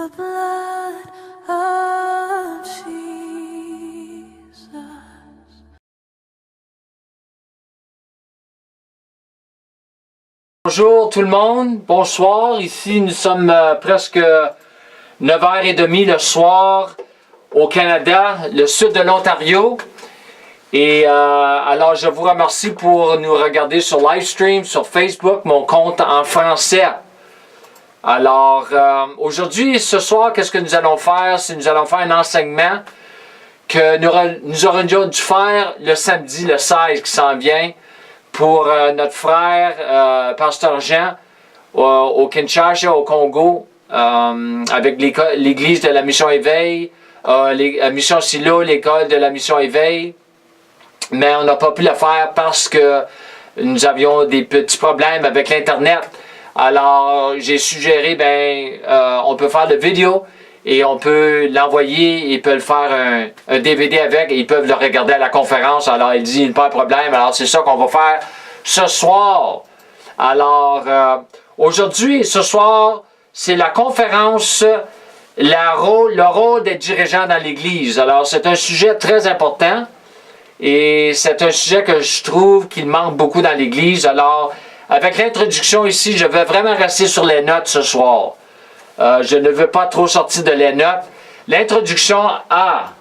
the blood of Jesus. Bonjour tout le monde, bonsoir. Ici, nous sommes presque 9h30 le soir au Canada, le sud de l'Ontario. Et alors, je vous remercie pour nous regarder sur Livestream, sur Facebook, mon compte en français. Alors, aujourd'hui, ce soir, qu'est-ce que nous allons faire? C'est nous allons faire un enseignement que nous aurions dû faire le samedi, le 16 qui s'en vient, pour notre frère, Pasteur Jean, au Kinshasa, au Congo, avec l'église de la Mission Éveil, la Mission Silo, l'école de la Mission Éveil. Mais on n'a pas pu le faire parce que nous avions des petits problèmes avec l'Internet. Alors, j'ai suggéré, on peut faire la vidéo et on peut l'envoyer, ils peuvent faire un DVD avec et ils peuvent le regarder à la conférence. Alors, il dit, pas de problème. Alors, c'est ça qu'on va faire ce soir. Alors, aujourd'hui, ce soir, c'est la conférence, le rôle des dirigeants dans l'Église. Alors, c'est un sujet très important et c'est un sujet que je trouve qu'il manque beaucoup dans l'Église. Alors, avec l'introduction ici, je vais vraiment rester sur les notes ce soir. Je ne veux pas trop sortir de les notes. L'introduction A,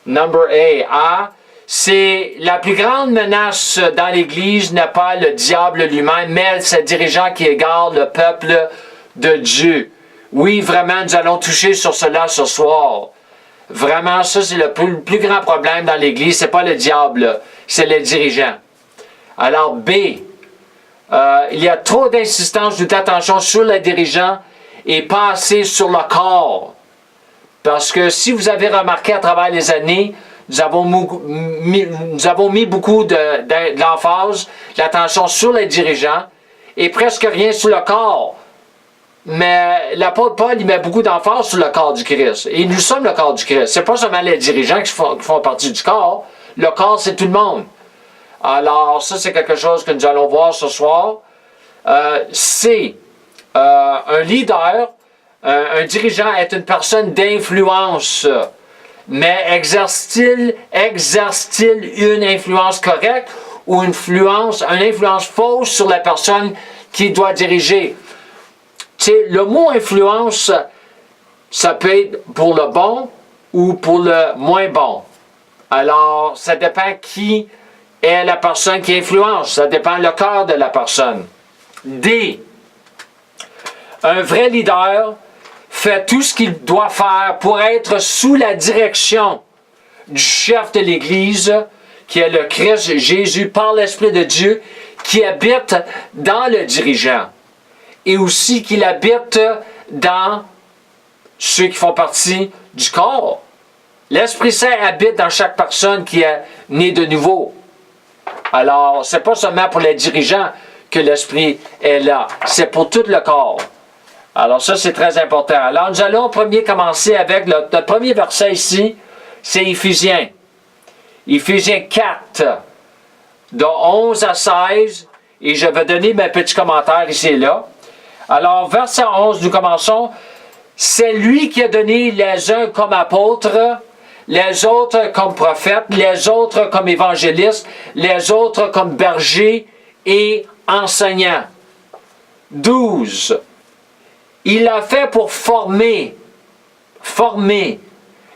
number A, c'est la plus grande menace dans l'Église n'est pas le diable lui-même, mais ses dirigeants qui égarent le peuple de Dieu. Oui, vraiment, nous allons toucher sur cela ce soir. Vraiment, ça c'est le plus grand problème dans l'Église, c'est pas le diable, c'est les dirigeants. Alors B, il y a trop d'insistance ou d'attention sur les dirigeants et pas assez sur le corps. Parce que si vous avez remarqué à travers les années, nous avons mis beaucoup de l'emphase, l'attention sur les dirigeants et presque rien sur le corps. Mais l'apôtre Paul, il met beaucoup d'emphase sur le corps du Christ. Et nous sommes le corps du Christ. Ce n'est pas seulement les dirigeants qui font partie du corps. Le corps, c'est tout le monde. Alors, ça, c'est quelque chose que nous allons voir ce soir. C'est un leader, un dirigeant est une personne d'influence. Mais exerce-t-il une influence correcte ou une influence fausse sur la personne qui doit diriger? Tu sais, le mot influence, ça peut être pour le bon ou pour le moins bon. Alors, ça dépend qui est la personne qui influence. Ça dépend le cœur de la personne. D. Un vrai leader fait tout ce qu'il doit faire pour être sous la direction du chef de l'Église, qui est le Christ Jésus par l'Esprit de Dieu, qui habite dans le dirigeant. Et aussi qu'il habite dans ceux qui font partie du corps. L'Esprit Saint habite dans chaque personne qui est née de nouveau. Alors, ce n'est pas seulement pour les dirigeants que l'Esprit est là, c'est pour tout le corps. Alors ça, c'est très important. Alors, nous allons commencer avec notre premier verset ici, c'est Éphésiens. Éphésiens 4, de 11 à 16, et je vais donner mes petits commentaires ici et là. Alors, verset 11, nous commençons. C'est lui qui a donné les uns comme apôtres, les autres comme prophètes, les autres comme évangélistes, les autres comme bergers et enseignants. 12. Il l'a fait pour former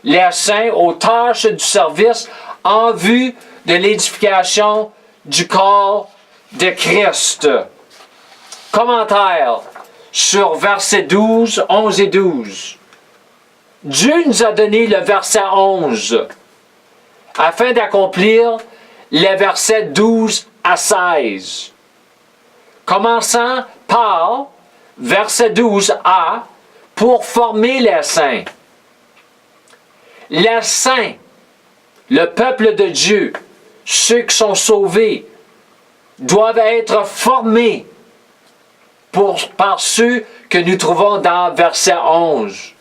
les saints aux tâches du service en vue de l'édification du corps de Christ. Commentaire sur versets 12, 11 et 12. Dieu nous a donné le verset 11 afin d'accomplir les versets 12 à 16. Commençant par verset 12a, pour former les saints. Les saints, le peuple de Dieu, ceux qui sont sauvés, doivent être formés par ceux que nous trouvons dans verset 11.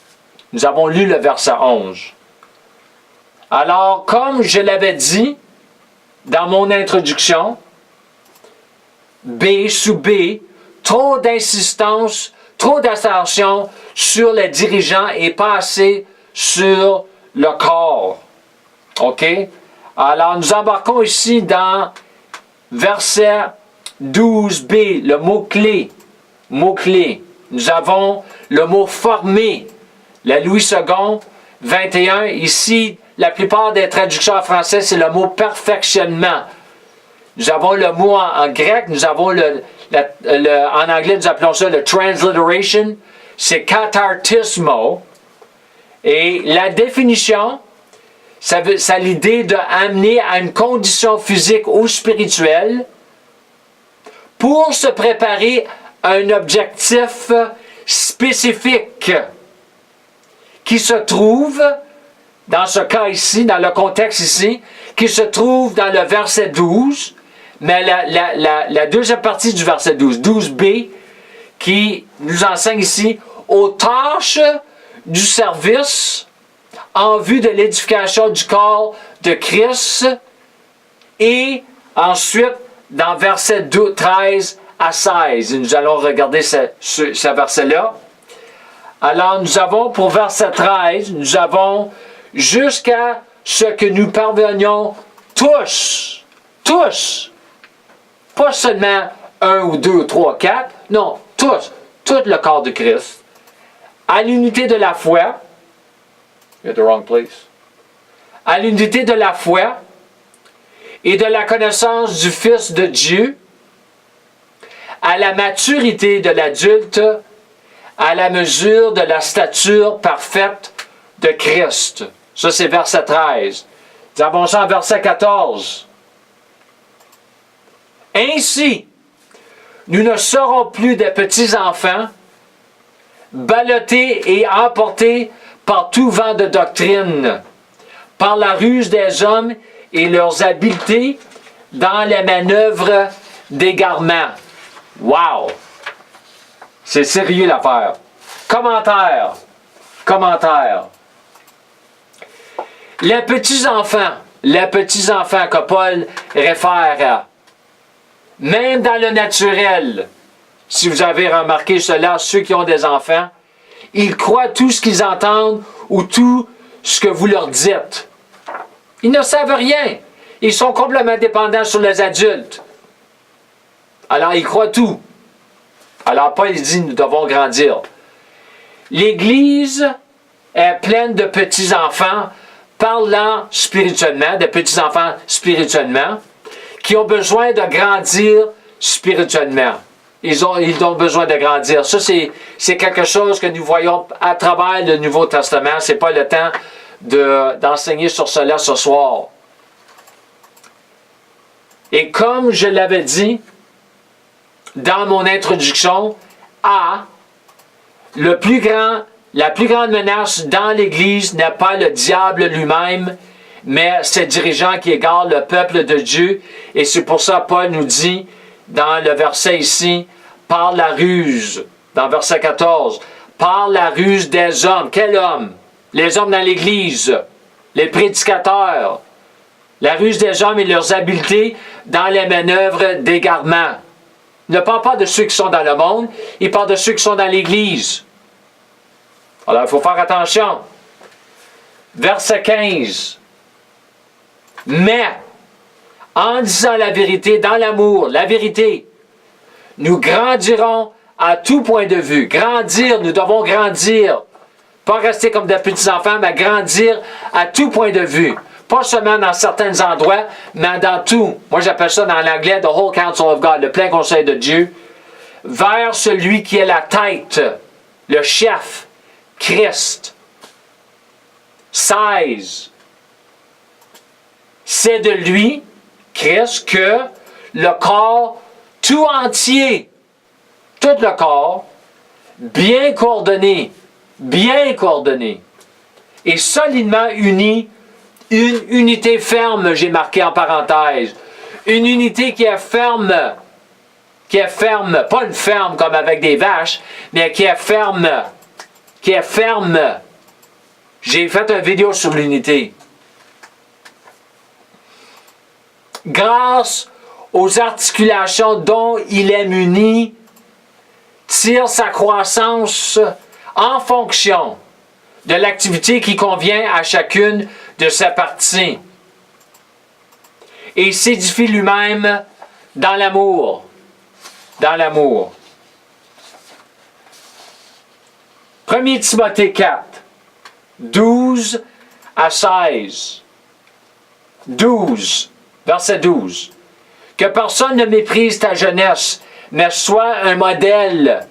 Nous avons lu le verset 11. Alors, comme je l'avais dit dans mon introduction, B sous B, trop d'insistance trop d'attention sur les dirigeants et pas assez sur le corps. OK? Alors, nous embarquons ici dans verset 12b, le mot-clé. Mot-clé. Nous avons le mot former. La Louis II, 21. Ici, la plupart des traductions en français, c'est le mot perfectionnement. Nous avons le mot en grec, nous avons en anglais, nous appelons ça le transliteration. C'est katartismo. Et la définition, ça a l'idée d'amener à une condition physique ou spirituelle pour se préparer à un objectif spécifique qui se trouve, dans ce cas ici, dans le contexte ici, qui se trouve dans le verset 12, mais la deuxième partie du verset 12, 12b, qui nous enseigne ici, aux tâches du service en vue de l'édification du corps de Christ, et ensuite, dans verset 13 à 16, et nous allons regarder ce verset-là. Alors, nous avons pour verset 13, nous avons jusqu'à ce que nous parvenions tous, pas seulement 1 ou 2 ou 3, 4, non, tous, tout le corps de Christ, à l'unité de la foi, you're at the wrong place, à l'unité de la foi et de la connaissance du Fils de Dieu, à la maturité de l'adulte, à la mesure de la stature parfaite de Christ. Ça, c'est verset 13. Nous avons ça en verset 14. Ainsi, nous ne serons plus des petits-enfants, ballottés et emportés par tout vent de doctrine, par la ruse des hommes et leurs habiletés dans les manœuvres d'égarement. Wow! C'est sérieux l'affaire. Commentaire. Les petits-enfants que Paul réfère à, même dans le naturel, si vous avez remarqué cela, ceux qui ont des enfants, ils croient tout ce qu'ils entendent ou tout ce que vous leur dites. Ils ne savent rien. Ils sont complètement dépendants sur les adultes. Alors, ils croient tout. Alors, Paul dit, nous devons grandir. L'Église est pleine de petits-enfants parlant spirituellement, de petits-enfants spirituellement, qui ont besoin de grandir spirituellement. Ils ont besoin de grandir. Ça, c'est quelque chose que nous voyons à travers le Nouveau Testament. Ce n'est pas le temps d'enseigner sur cela ce soir. Et comme je l'avais dit dans mon introduction, la plus grande menace dans l'Église n'est pas le diable lui-même, mais ses dirigeants qui égarent le peuple de Dieu. Et c'est pour ça que Paul nous dit, dans le verset ici, par la ruse, dans verset 14, par la ruse des hommes. Quel homme? Les hommes dans l'Église, les prédicateurs. La ruse des hommes et leurs habiletés dans les manœuvres d'égarement. Il ne parle pas de ceux qui sont dans le monde, il parle de ceux qui sont dans l'Église. Alors, il faut faire attention. Verset 15. Mais, en disant la vérité, dans l'amour, la vérité, nous grandirons à tout point de vue. Grandir, nous devons grandir. Pas rester comme des petits-enfants, mais grandir à tout point de vue. Pas seulement dans certains endroits, mais dans tout. Moi, j'appelle ça dans l'anglais « the whole counsel of God », le plein conseil de Dieu, vers celui qui est la tête, le chef, Christ. 16. C'est de lui, Christ, que le corps tout entier, tout le corps, bien coordonné et solidement uni, une unité ferme, j'ai marqué en parenthèse, une unité qui est ferme, pas une ferme comme avec des vaches, mais qui est ferme. J'ai fait une vidéo sur l'unité. Grâce aux articulations dont il est muni, tire sa croissance en fonction de l'activité qui convient à chacune de ses parties. Et s'édifie lui-même dans l'amour. Dans l'amour. 1 Timothée 4, 12 à 16. 12, verset 12. Que personne ne méprise ta jeunesse, mais sois un modèle.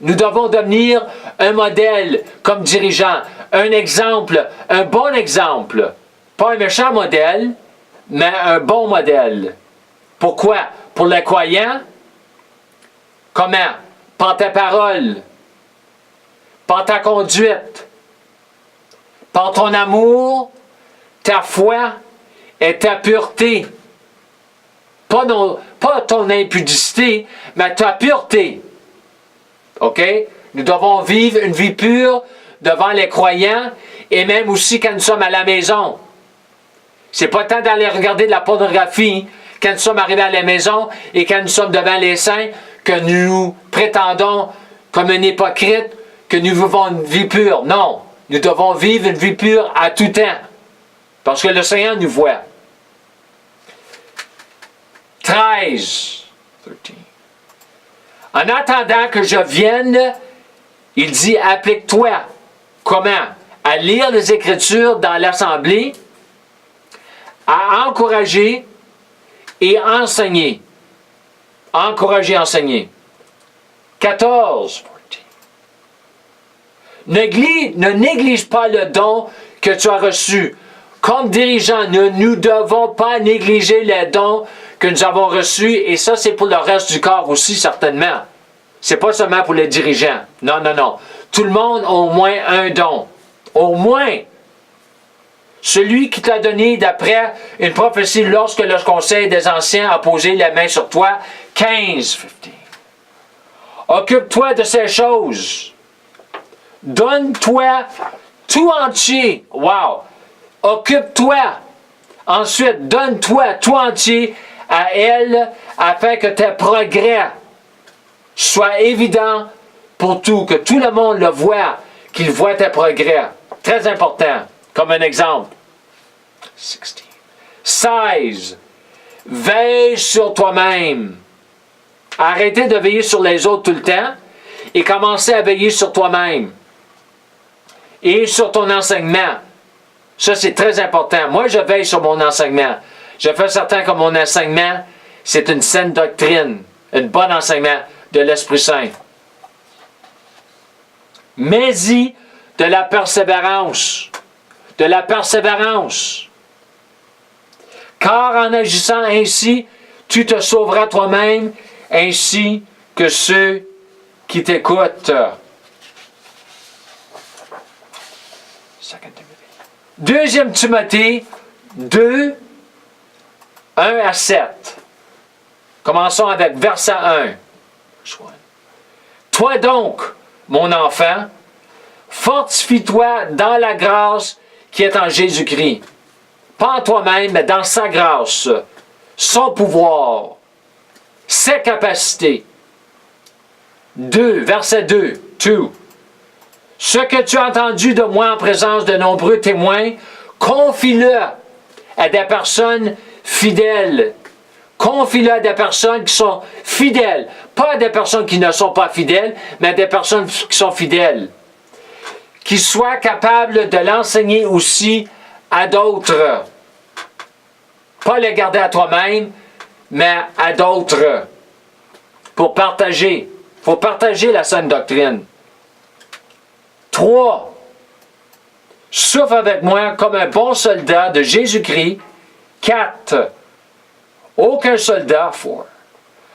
Nous devons devenir un modèle comme dirigeant, un exemple, un bon exemple. Pas un méchant modèle, mais un bon modèle. Pourquoi? Pour les croyants? Comment? Par ta parole, par ta conduite, par ton amour, ta foi et ta pureté. Pas ton impudicité, mais ta pureté. OK? Nous devons vivre une vie pure devant les croyants et même aussi quand nous sommes à la maison. C'est pas le temps d'aller regarder de la pornographie quand nous sommes arrivés à la maison et quand nous sommes devant les saints que nous prétendons comme un hypocrite que nous vivons une vie pure. Non, nous devons vivre une vie pure à tout temps parce que le Seigneur nous voit. 13. En attendant que je vienne, il dit, applique-toi. Comment? À lire les Écritures dans l'Assemblée, à encourager et enseigner. Encourager et enseigner. 14. Ne néglige pas le don que tu as reçu. Comme dirigeant, nous ne devons pas négliger les dons que nous avons reçus, et ça, c'est pour le reste du corps aussi, certainement. C'est pas seulement pour les dirigeants. Non, non, non. Tout le monde a au moins un don. Au moins. Celui qui t'a donné d'après une prophétie lorsque le conseil des anciens a posé la main sur toi. 15. Occupe-toi de ces choses. Donne-toi tout entier. Wow. Occupe-toi. Ensuite, donne-toi tout entier à elle afin que tes progrès soient évidents pour tout, que tout le monde le voit, qu'il voit tes progrès. Très important, comme un exemple. 16. Veille sur toi-même. Arrêtez de veiller sur les autres tout le temps et commencez à veiller sur toi-même et sur ton enseignement. Ça, c'est très important. Moi, je veille sur mon enseignement. Je fais certain que mon enseignement, c'est une saine doctrine, un bon enseignement de l'Esprit Saint. Mais-y de la persévérance. De la persévérance. Car en agissant ainsi, tu te sauveras toi-même, ainsi que ceux qui t'écoutent. 2 Timothée 2, 1 à 7. Commençons avec verset 1. Toi donc, mon enfant, fortifie-toi dans la grâce qui est en Jésus-Christ. Pas en toi-même, mais dans sa grâce, son pouvoir, ses capacités. 2, verset 2. 2. Ce que tu as entendu de moi en présence de nombreux témoins, confie-le à des personnes fidèles. Confie-le à des personnes qui sont fidèles. Pas à des personnes qui ne sont pas fidèles, mais à des personnes qui sont fidèles. Qui soient capables de l'enseigner aussi à d'autres. Pas le garder à toi-même, mais à d'autres. Pour partager. Il faut partager la saine doctrine. 3. Souffre avec moi comme un bon soldat de Jésus-Christ. 4. Aucun soldat, 4,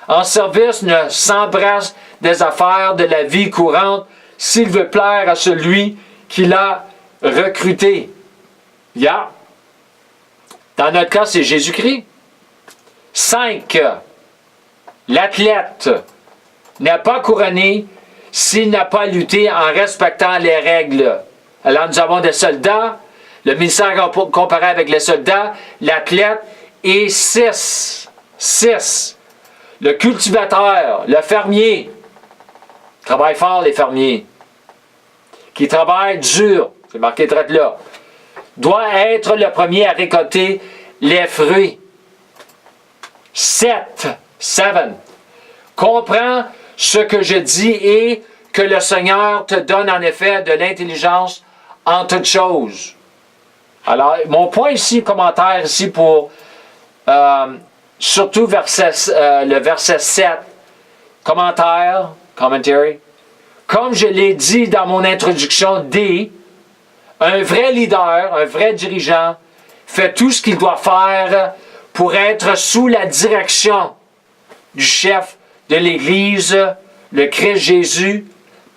en service ne s'embrasse des affaires de la vie courante s'il veut plaire à celui qui l'a recruté. Yeah. Dans notre cas, c'est Jésus-Christ. 5. L'athlète n'est pas couronné s'il n'a pas lutté en respectant les règles. Alors nous avons des soldats, le ministère comparé avec les soldats, l'athlète, et 6. Le cultivateur, le fermier. Travaillent fort les fermiers. Qui travaillent dur, c'est marqué traite là, doit être le premier à récolter les fruits. 7. Comprends ce que je dis et que le Seigneur te donne en effet de l'intelligence en toutes choses. Alors, mon point ici, commentaire ici pour surtout le verset 7, commentaire, commentary. Comme je l'ai dit dans mon introduction, un vrai leader, un vrai dirigeant, fait tout ce qu'il doit faire pour être sous la direction du chef de l'Église, le Christ Jésus,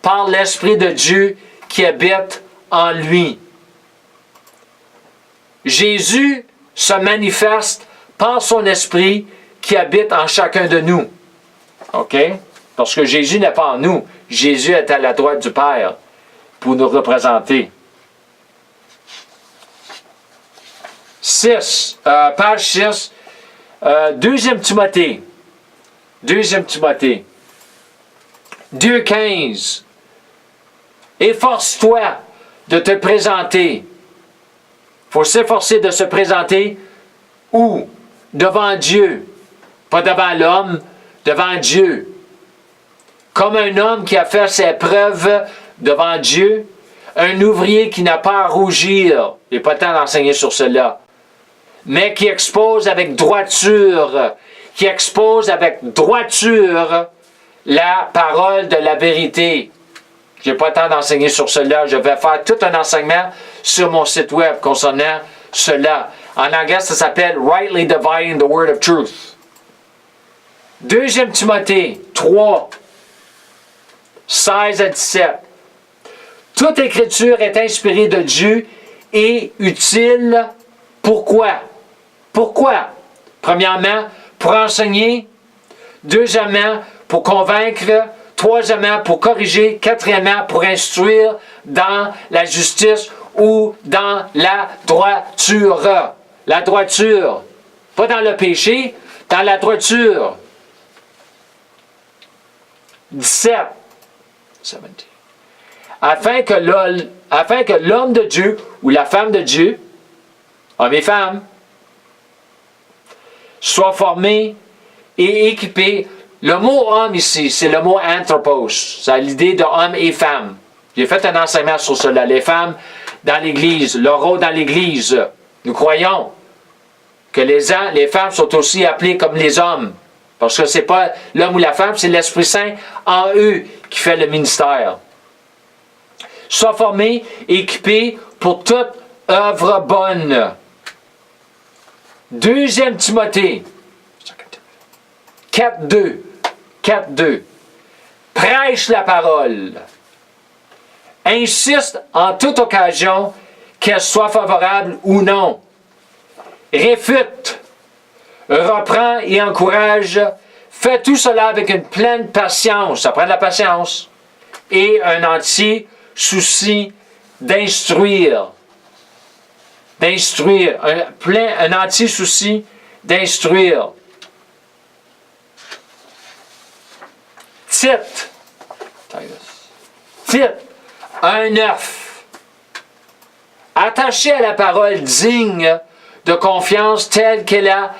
par l'Esprit de Dieu qui habite en lui. Jésus se manifeste par son Esprit qui habite en chacun de nous. OK? Parce que Jésus n'est pas en nous. Jésus est à la droite du Père pour nous représenter. 6, page 6, 2 Timothée. 2 Timothée. 2,15. Efforce-toi de te présenter. Il faut s'efforcer de se présenter où? Devant Dieu. Pas devant l'homme, devant Dieu. Comme un homme qui a fait ses preuves devant Dieu, un ouvrier qui n'a pas à rougir. Il n'est pas le temps d'enseigner sur cela. Mais qui expose avec droiture, la parole de la vérité. Je n'ai pas le temps d'enseigner sur cela. Je vais faire tout un enseignement sur mon site web concernant cela. En anglais, ça s'appelle Rightly Dividing the Word of Truth. 2 Timothée 3, 16 à 17. Toute écriture est inspirée de Dieu et utile. Pourquoi? Pourquoi? Premièrement, pour enseigner. Deuxièmement, pour convaincre. Troisièmement, pour corriger. Quatrièmement, pour instruire dans la justice ou dans la droiture. La droiture. Pas dans le péché, dans la droiture. 17. Afin que l'homme de Dieu ou la femme de Dieu, hommes et femmes, soit formé et équipé. Le mot homme ici, c'est le mot anthropos. C'est l'idée de homme et femme. J'ai fait un enseignement sur cela. Les femmes dans l'Église, leur rôle dans l'Église. Nous croyons que les femmes sont aussi appelées comme les hommes. Parce que ce n'est pas l'homme ou la femme, c'est l'Esprit Saint en eux qui fait le ministère. Soit formé et équipé pour toute œuvre bonne. 2 Timothée 4.2. Prêche la parole. Insiste en toute occasion, qu'elle soit favorable ou non. Réfute. Reprend et encourage. Fais tout cela avec une pleine patience. Ça prend de la patience. Et un entier souci d'instruire. Un entier souci d'instruire. Tite 1:9. Attaché à la parole digne de confiance telle qu'elle a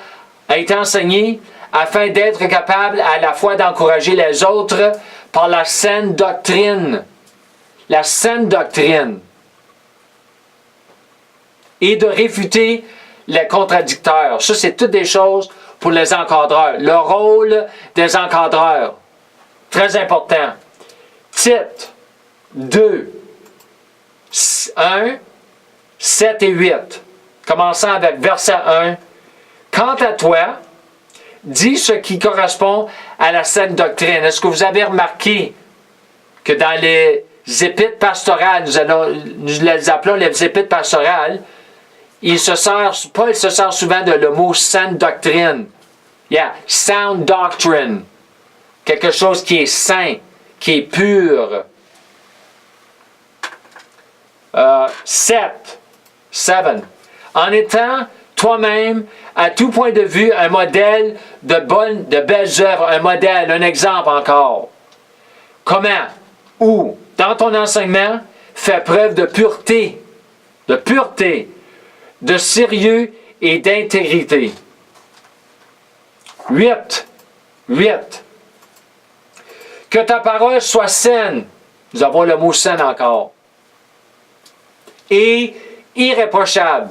été enseignée, afin d'être capable à la fois d'encourager les autres par la saine doctrine. La saine doctrine. Et de réfuter les contradicteurs. Ça, c'est toutes des choses pour les encadreurs. Le rôle des encadreurs. Très important. Tite 2, 1, 7 et 8. Commençons avec verset 1. Quant à toi, dis ce qui correspond à la saine doctrine. Est-ce que vous avez remarqué que dans les épîtres pastorales, nous les appelons les épîtres pastorales, Paul se sert souvent de le mot saine doctrine. Yeah, sound doctrine. Quelque chose qui est sain, qui est pur. 7. En étant toi-même, à tout point de vue, un modèle de belles œuvres, un modèle, un exemple encore. Comment? ou dans ton enseignement, fais preuve de pureté, de sérieux et d'intégrité. 8. Que ta parole soit saine. Nous avons le mot saine encore. Et irréprochable.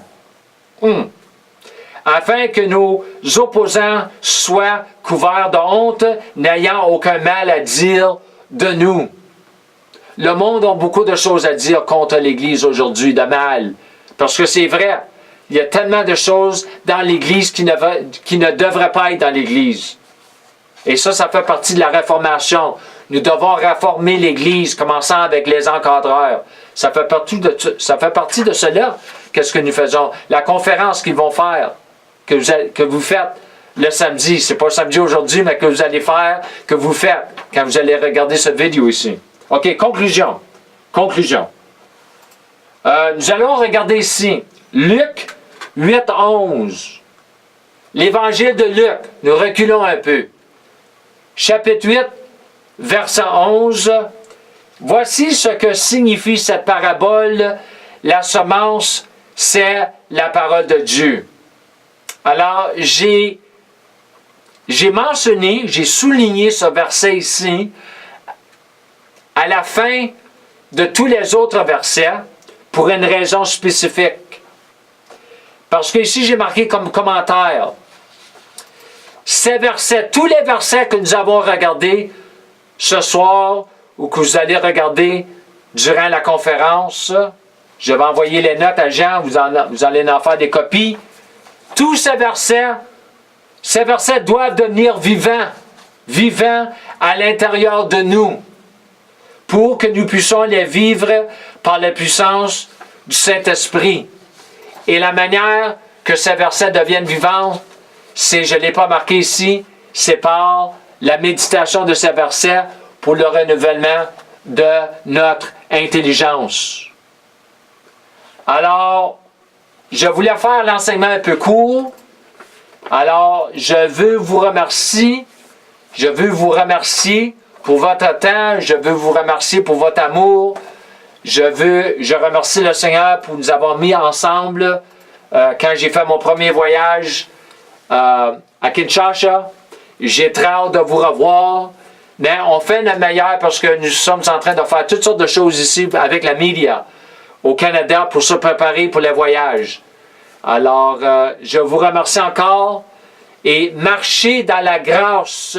Afin que nos opposants soient couverts de honte, n'ayant aucun mal à dire de nous. Le monde a beaucoup de choses à dire contre l'Église aujourd'hui, de mal. Parce que c'est vrai, il y a tellement de choses dans l'Église qui ne devraient pas être dans l'Église. Et ça fait partie de la réformation. Nous devons réformer l'Église, commençant avec les encadreurs. Ça fait partie de cela. Qu'est-ce que nous faisons? La conférence qu'ils vont faire, que vous faites le samedi, c'est pas samedi aujourd'hui, mais que vous allez faire, que vous faites quand vous allez regarder cette vidéo ici. OK, conclusion. Nous allons regarder ici Luc 8:11. L'évangile de Luc. Nous reculons un peu. Chapitre 8, verset 11. Voici ce que signifie cette parabole. La semence, c'est la parole de Dieu. Alors, j'ai mentionné, j'ai souligné ce verset ici à la fin de tous les autres versets pour une raison spécifique. Parce que ici, j'ai marqué comme commentaire. Ces versets, tous les versets que nous avons regardés ce soir ou que vous allez regarder durant la conférence, je vais envoyer les notes à Jean, vous allez en faire des copies. Tous ces versets doivent devenir vivants à l'intérieur de nous, pour que nous puissions les vivre par la puissance du Saint-Esprit. Et la manière que ces versets deviennent vivants, c'est, je ne l'ai pas marqué ici, c'est par la méditation de ces versets pour le renouvellement de notre intelligence. Alors, je voulais faire l'enseignement un peu court. Alors, je veux vous remercier pour votre temps, je veux vous remercier pour votre amour. Je remercie le Seigneur pour nous avoir mis ensemble quand j'ai fait mon premier voyage à Kinshasa. J'ai très hâte de vous revoir. Mais on fait le meilleur parce que nous sommes en train de faire toutes sortes de choses ici avec la média au Canada pour se préparer pour les voyages. Alors, je vous remercie encore et marchez dans la grâce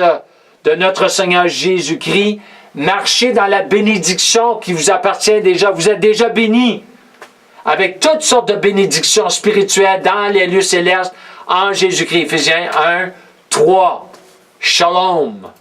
de notre Seigneur Jésus-Christ. Marchez dans la bénédiction qui vous appartient déjà. Vous êtes déjà bénis avec toutes sortes de bénédictions spirituelles dans les lieux célestes en Jésus-Christ. Éphésiens 1, 3. Shalom.